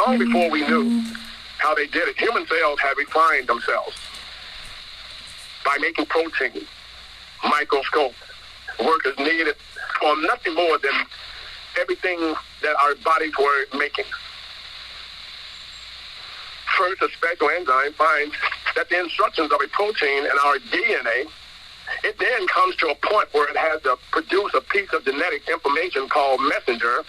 long before we knew how they did it, human cells had refined themselves by making protein, microscope, workers needed for nothing more than everything that our bodies were making. First, a special enzyme finds that the instructions of a protein in our DNA, it then comes to a point where it has to produce a piece of genetic information called messenger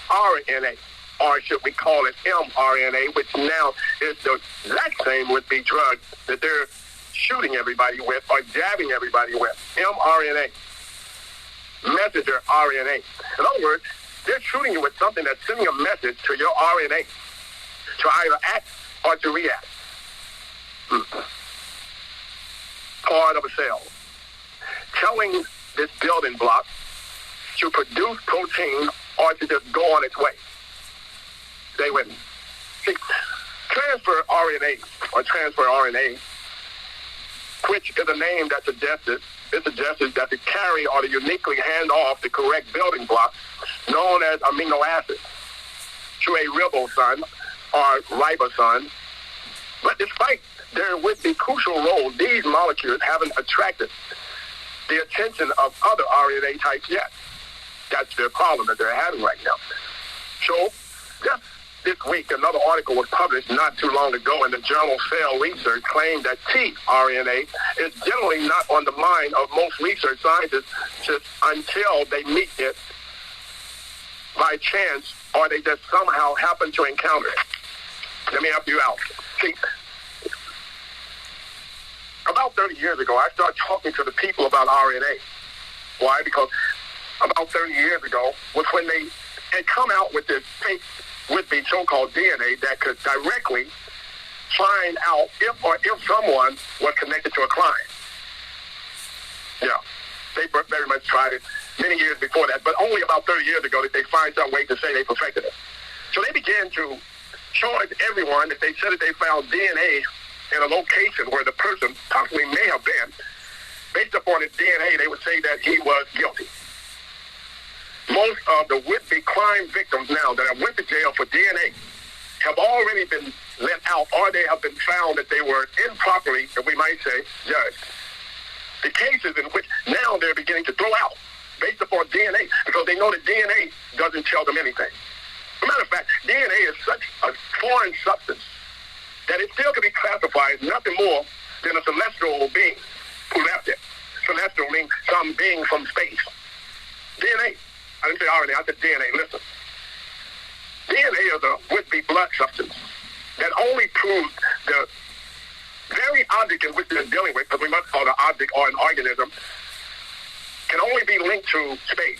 RNA, or should we call it mRNA, which now is the exact same with the drug that they're shooting everybody with or jabbing everybody with, mRNA, messenger RNA. In other words, they're shooting you with something that's sending a message to your RNA to either act or to react. Part of a cell. Telling this building block to produce protein or to just go on its way. Stay with me. See, transfer RNA or transfer RNA, which is a name that suggests that to carry or to uniquely hand off the correct building blocks known as amino acids to a ribosome or ribosome. But despite their would-be crucial role, these molecules haven't attracted the attention of other RNA types yet. That's their problem that they're having right now. So just this week, another article was published not too long ago in the journal Cell Research claimed that tRNA is generally not on the mind of most research scientists just until they meet it by chance or they just somehow happen to encounter it. Let me help you out. See, about 30 years ago, I started talking to the people about RNA. Why? Because about 30 years ago was when they had come out with this fake would-be so-called DNA that could directly find out if someone was connected to a crime. Yeah, they very much tried it many years before that, but only about 30 years ago did they find some way to say they perfected it. So they began to charge everyone that they said that they found DNA in a location where the person possibly may have been. Based upon his DNA, they would say that he was guilty. Most of the would-be crime victims now that have went to jail for DNA have already been let out, or they have been found that they were improperly, if we might say, judged. The cases in which now they're beginning to throw out based upon DNA because they know that DNA doesn't tell them anything. As a matter of fact, DNA is such a foreign substance that it still can be classified as nothing more than a celestial being who left it. Celestial means some being from space. DNA. I didn't say RNA, I said DNA. Listen. DNA is a would-be blood substance that only proves the very object in which they're dealing with, because we must call it an object or an organism, can only be linked to space,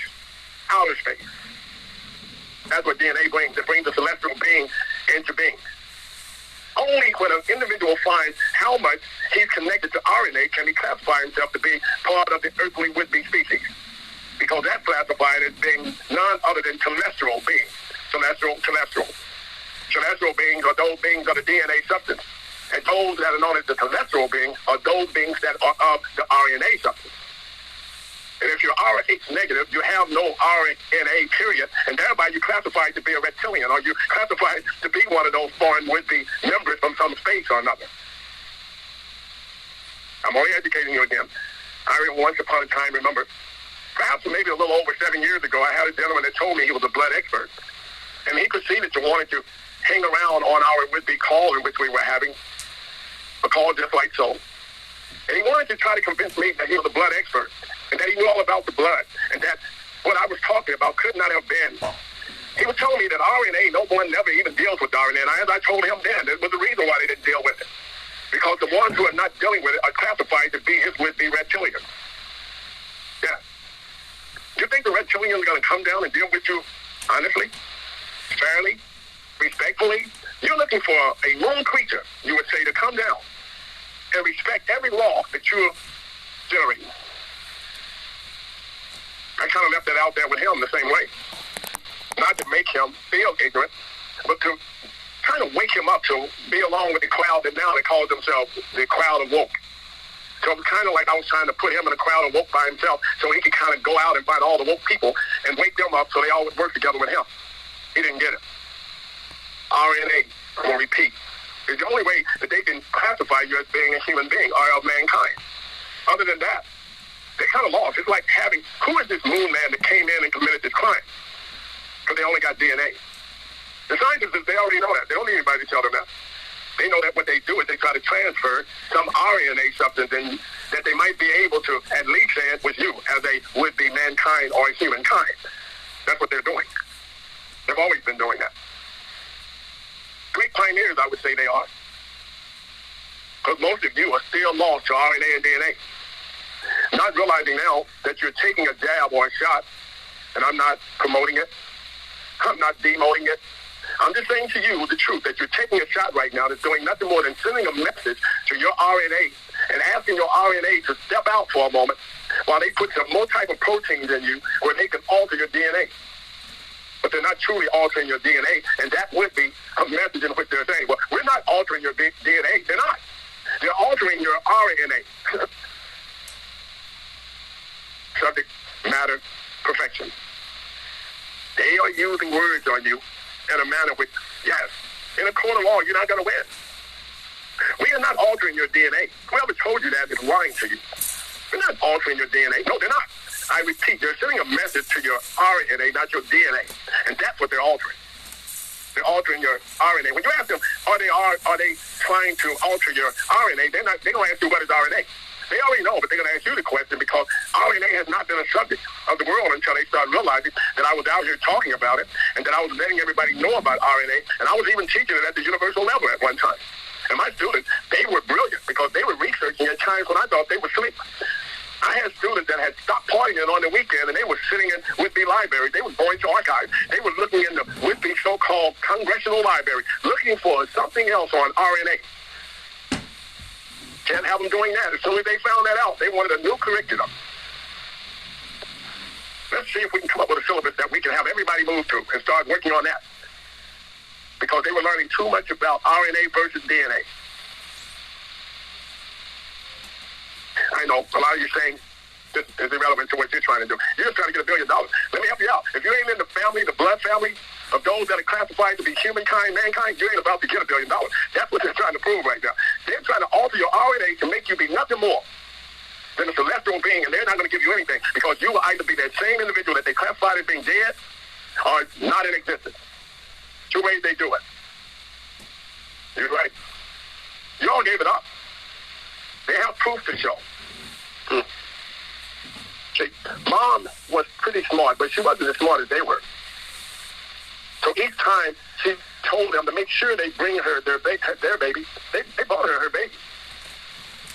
outer space. That's what DNA brings. It brings a celestial being into being. Only when an individual finds how much he's connected to RNA can he classify himself to be part of the earthly would-be species. Because that's classified as being none other than terrestrial beings. Celestial. Celestial beings are those beings of the DNA substance. And those that are known as the terrestrial beings are those beings that are of the RNA substance. And if you're RH negative, you have no RNA period, and thereby you're classified to be a reptilian, or you're classified to be one of those foreign would-be members from some space or another. I'm only educating you again. I once upon a time, remember, perhaps maybe a little over 7 years ago, I had a gentleman that told me he was a blood expert. And he proceeded to wanting to hang around on our would-be call in which we were having, a call just like so. And he wanted to try to convince me that he was a blood expert, and that he knew all about the blood, and that what I was talking about could not have been. He was telling me that RNA, no one never even deals with RNA. And as I told him then, there was a reason why they didn't deal with it. Because the ones who are not dealing with it are classified to be his would-be reptilian. Yeah. Do you think the reptilian is going to come down and deal with you honestly, fairly, respectfully? You're looking for a lone creature, you would say, to come down and respect every law that you're generating. I kind of left that out there with him the same way. Not to make him feel ignorant, but to kind of wake him up to be along with the crowd that now they call themselves the crowd of woke. So it was kind of like I was trying to put him in a crowd of woke by himself so he could kind of go out and find all the woke people and wake them up so they all would work together with him. He didn't get it. RNA will repeat. It's the only way that they can classify you as being a human being or of mankind. Other than that, they're kind of lost. It's like having, who is this moon man that came in and committed this crime? Because they only got DNA. The scientists, they already know that. They don't need anybody to tell them that. They know that what they do is they try to transfer some RNA substance in, that they might be able to at least say it was you as a would-be mankind or a humankind. That's what they're doing. They've always been doing that. Great pioneers, I would say they are. Because most of you are still lost to RNA and DNA. Not realizing now that you're taking a jab or a shot, and I'm not promoting it. I'm not demoting it. I'm just saying to you the truth, that you're taking a shot right now that's doing nothing more than sending a message to your RNA and asking your RNA to step out for a moment while they put some more type of proteins in you where they can alter your DNA. But they're not truly altering your DNA, and that would be a message in which they're saying, well, we're not altering your DNA. They're not. They're altering your RNA. Subject matter perfection. They are using words on you in a manner which, yes, in a court of law, you're not going to win. We are not altering your DNA. Whoever told you that is lying to you. We're not altering your DNA. No, they're not. I repeat, they're sending a message to your RNA, not your DNA. And that's what they're altering. They're altering your RNA. When you ask them, are they trying to alter your RNA, they don't ask you what is RNA. They already know, but they're going to ask you the question because RNA has not been a subject of the world until they start realizing that I was out here talking about it and that I was letting everybody know about RNA, and I was even teaching it at the universal level at one time. And my students, they were brilliant because they were researching at times when I thought they were asleep. I had students that had stopped partying on the weekend, and they were sitting in Whitby Library. They were going to archives. They were looking in the Whitby so-called Congressional Library, looking for something else on RNA. Can't have them doing that. As soon as they found that out, they wanted a new curriculum. Let's see if we can come up with a syllabus that we can have everybody move to and start working on that. Because they were learning too much about RNA versus DNA. I know, a lot of you saying this is irrelevant to what you're trying to do. You're just trying to get $1 billion. Let me help you out. If you ain't in the family, the blood family of those that are classified to be humankind, mankind, you ain't about to get $1 billion. That's what they're trying to prove right now. They're trying to alter your RNA to make you be nothing more than a celestial being, and they're not going to give you anything because you will either be that same individual that they classified as being dead or not in existence. Two ways they do it. You're right. You all gave it up. They have proof to show. See, Mom was pretty smart, but she wasn't as smart as they were. So each time she told them to make sure they bring her their baby, they bought her baby.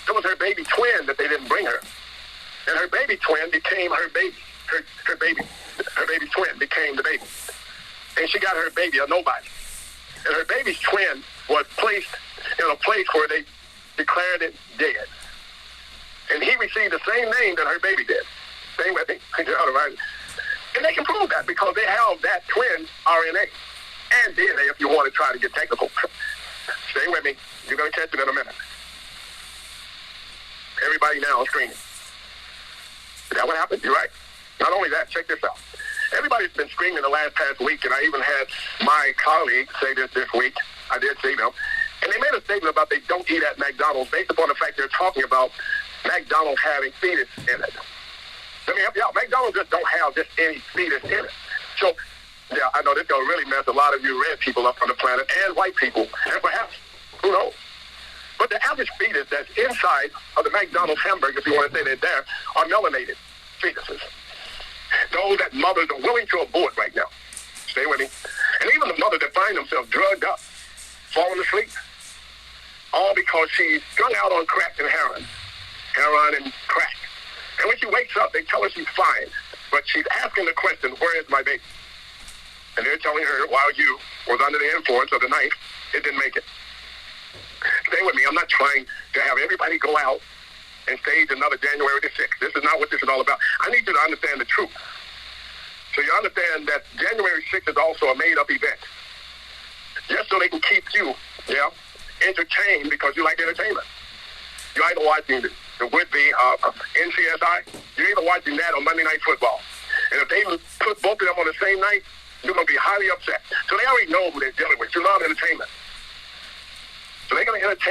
It was her baby twin that they didn't bring her. And her baby twin became her baby. Her baby twin became the baby. And she got her baby a nobody. And her baby's twin was placed in a place where they declared it dead. And he received the same name that her baby did. Same with me. And they can prove that because they have that twin RNA and DNA if you want to try to get technical. Stay with me. You're going to catch it in a minute. Everybody now is screaming. Is that what happened? You're right. Not only that, check this out. Everybody's been screaming the last past week, and I even had my colleague say this week. I did see them. And they made a statement about they don't eat at McDonald's based upon the fact they're talking about McDonald's having fetus in it. Let me help you out. McDonald's just don't have just any fetus in it. So, yeah, I know this is going to really mess a lot of you red people up on the planet and white people, and perhaps, who knows. But the average fetus that's inside of the McDonald's hamburger, if you want to say they're there, are melanated fetuses. Those that mothers are willing to abort right now. Stay with me. And even the mothers that find themselves drugged up, falling asleep, all because she's strung out on crack and heroin and crack. And when she wakes up, they tell her she's fine, but she's asking the question, where is my baby? And they're telling her, while you was under the influence of the knife, it didn't make it. Stay with me. I'm not trying to have everybody go out and stage another January the 6th. This is not what this is all about. I need you to understand the truth. So you understand that January 6th is also a made-up event. Just so they can keep you, entertained because you like entertainment. You're either watching the would-be NCSI, you're either watching that on Monday Night Football. And if they put both of them on the same night, you're going to be highly upset. So they already know who they're dealing with. You're not in the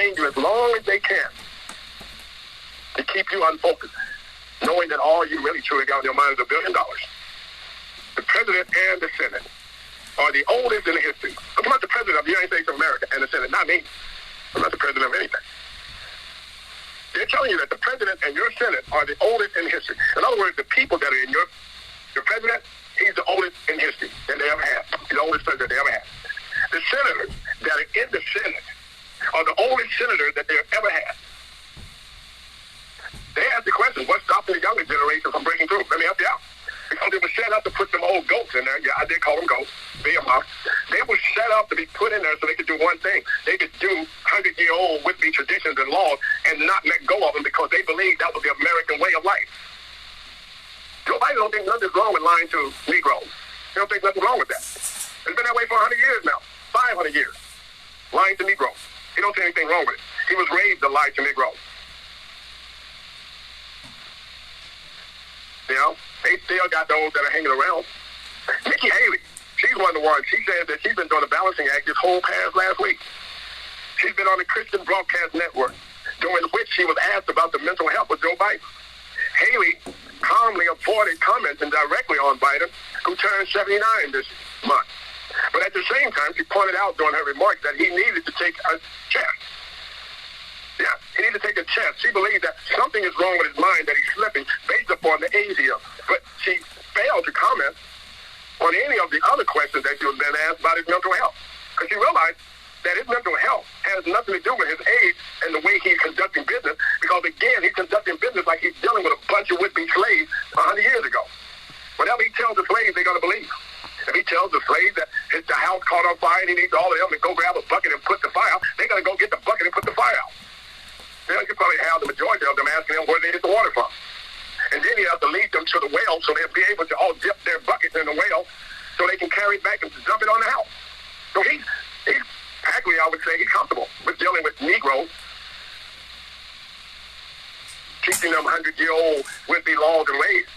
entertain you as long as they can to keep you unfocused, knowing that all you really truly got in your mind is $1 billion. The president and the Senate are the oldest in the history. I'm not the president of the United States of America and the Senate, not me. I'm not the president of anything. They're telling you that the president and your Senate are the oldest in history. In other words, the people that are in your president, he's the oldest in history that they ever had. He's the oldest president they ever had. The senators that are in the Senate are the oldest senators that they've ever had. They ask the question, what's stopping the younger generation from breaking through? Let me help you out. Because they were set up to put some old goats in there. Yeah, I did call them goats. They were set up to be put in there so they could do one thing. They could do 100-year-old would-be traditions and laws and not let go of them because they believed that was the American way of life. Joe Biden don't think nothing's wrong with lying to Negroes. He don't think nothing wrong with that. It's been that way for 100 years now, 500 years, lying to Negroes. He don't see anything wrong with it. He was raised to lie to Negroes. You know, they still got those that are hanging around. Nikki Haley, she's one of the ones. She said that she's been doing a balancing act this whole past last week. She's been on the Christian Broadcast Network, during which she was asked about the mental health of Joe Biden. Haley calmly avoided commenting directly on Biden, who turned 79 this month. But at the same time, she pointed out during her remarks that he needed to take a test. Yeah, he needed to take a test. She believed that something is wrong with his mind, that he's slipping based upon the age he is. But she failed to comment on any of the other questions that she was being asked about his mental health. Because she realized that his mental health has nothing to do with his age and the way he's conducting business. Because, again, he's conducting business like he's dealing with a bunch of would-be slaves 100 years ago. Whatever he tells the slaves, they're going to believe. If he tells the slaves that the house caught on fire and he needs all of them to go grab a bucket and put the fire out, they're going to go get the bucket and put the fire out. Then you probably have the majority of them asking them where they get the water from. And then you have to lead them to the well so they'll be able to all dip their buckets in the well so they can carry it back and dump it on the house. So he's actually, I would say, he's comfortable with dealing with Negroes, teaching them 100-year-old would-be laws and ways.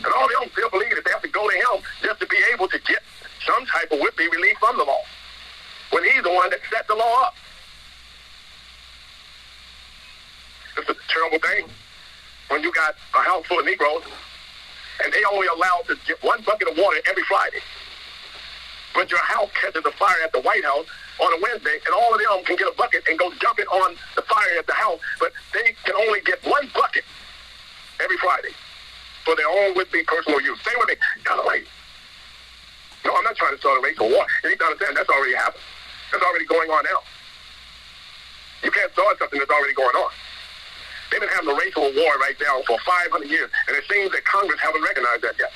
And all of them still believe that they have to go to him just to be able to get some type of would-be relief from the law, when he's the one that set the law up. It's a terrible thing when you got a house full of Negroes and they only allowed to get one bucket of water every Friday. But your house catches a fire at the White House on a Wednesday and all of them can get a bucket and go dump it on the fire at the house, but they can only get one bucket every Friday for their own would-be personal use. Stay with me. No, I'm not trying to start a racial war. You need to understand that's already happened. That's already going on now. You can't start something that's already going on. They've been having a racial war right now for 500 years, and it seems that Congress haven't recognized that yet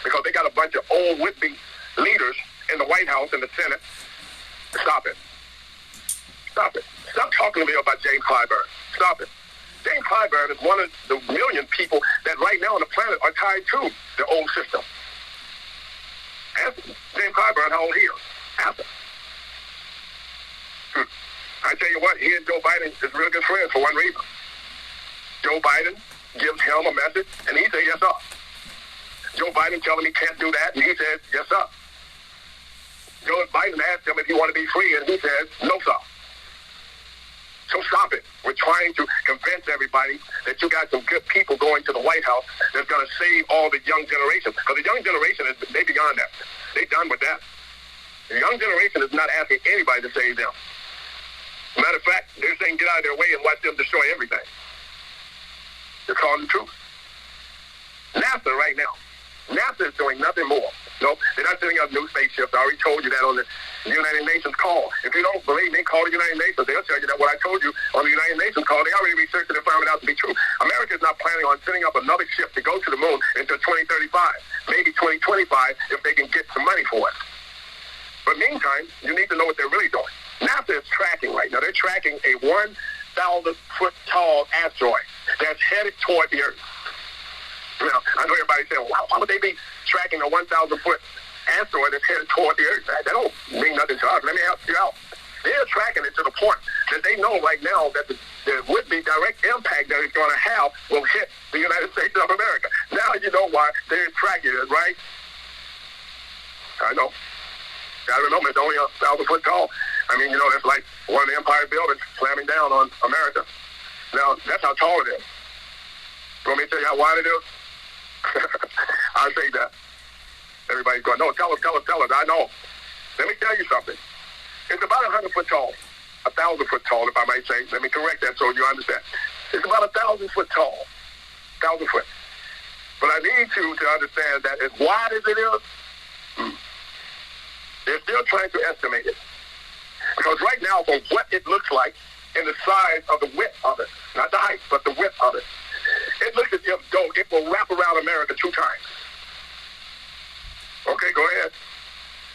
because they got a bunch of old would-be leaders in the White House and the Senate. Stop it. Stop it. Stop talking to me about James Clyburn. Stop it. James Clyburn is one of the million people that right now on the planet are tied to the old system. Ask James Clyburn how old he is. Ask him. I tell you what, he and Joe Biden is real good friends for one reason. Joe Biden gives him a message, and he says, yes, sir. Joe Biden tells him he can't do that, and he says, yes, sir. Joe Biden asked him if he wanted to be free, and he says, no, sir. So stop it. We're trying to convince everybody that you got some good people going to the White House that's going to save all the young generation. Because the young generation, they beyond that. They done with that. The young generation is not asking anybody to save them. Matter of fact, they're saying get out of their way and watch them destroy everything. They're calling the truth. NASA right now. NASA is doing nothing more. No, they're not sending up new spaceships. I already told you that on the United Nations call. If you don't believe me, call the United Nations. They'll tell you that what I told you on the United Nations call, they already researched it and found it out to be true. America is not planning on sending up another ship to go to the moon until 2035, maybe 2025 if they can get some money for it. But meantime, you need to know what they're really doing. NASA is tracking right now. They're tracking a 1,000-foot tall asteroid that's headed toward the Earth. Now, I know everybody's saying, well, why would they be tracking a 1,000-foot asteroid that's headed toward the Earth? That don't mean nothing to us. Let me help you out. They're tracking it to the point that they know right now that the would-be direct impact that it's going to have will hit the United States of America. Now you know why they're tracking it, right? I know. Got to remember, it's only 1,000 foot tall. I I mean, you know, that's like one of the Empire buildings slamming down on America. Now, that's how tall it is. You want me to tell you how wide it is? I'll say that. Everybody's going, no, tell us. I know. Let me tell you something. It's about 100 foot tall. 1,000 foot tall, if I might say. Let me correct that so you understand. It's about 1,000 foot tall. 1,000 foot. But I need you to understand that as wide as it is, they're still trying to estimate it. Because right now, from what it looks like in the size of the width of it, not the height, but the width of it, it looks as if, though, it will wrap around America 2 times. Okay, go ahead.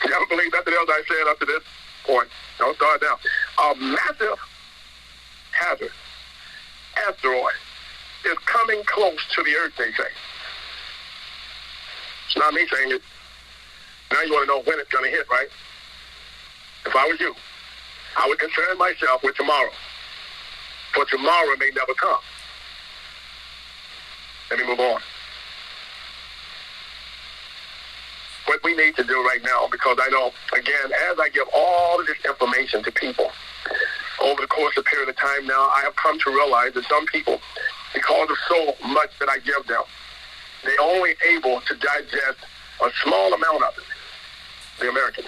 You don't believe nothing else I said up to this point. Don't start down. A massive hazard, asteroid, is coming close to the Earth, they say. It's not me saying it. Now you want to know when it's going to hit, right? If I was you, I would concern myself with tomorrow. For tomorrow may never come. Let me move on. What we need to do right now, because I know, again, as I give all of this information to people, over the course of a period of time now, I have come to realize that some people, because of so much that I give them, they're only able to digest a small amount of it. The Americans.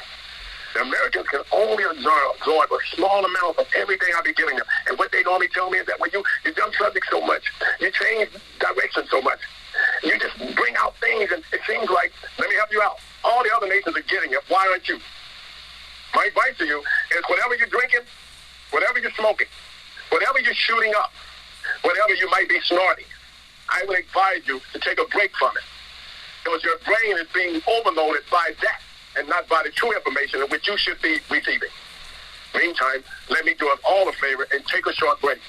The Americans can only absorb a small amount of everything I be giving them. And what they normally tell me is that when you jump subject so much, you change direction so much, you just bring out things, and it seems like, let me help you out. All the other nations are getting it. Why aren't you? My advice to you is whatever you're drinking, whatever you're smoking, whatever you're shooting up, whatever you might be snorting, I would advise you to take a break from it. Because your brain is being overloaded by that and not by the true information in which you should be receiving. Meantime, let me do us all a favor and take a short break.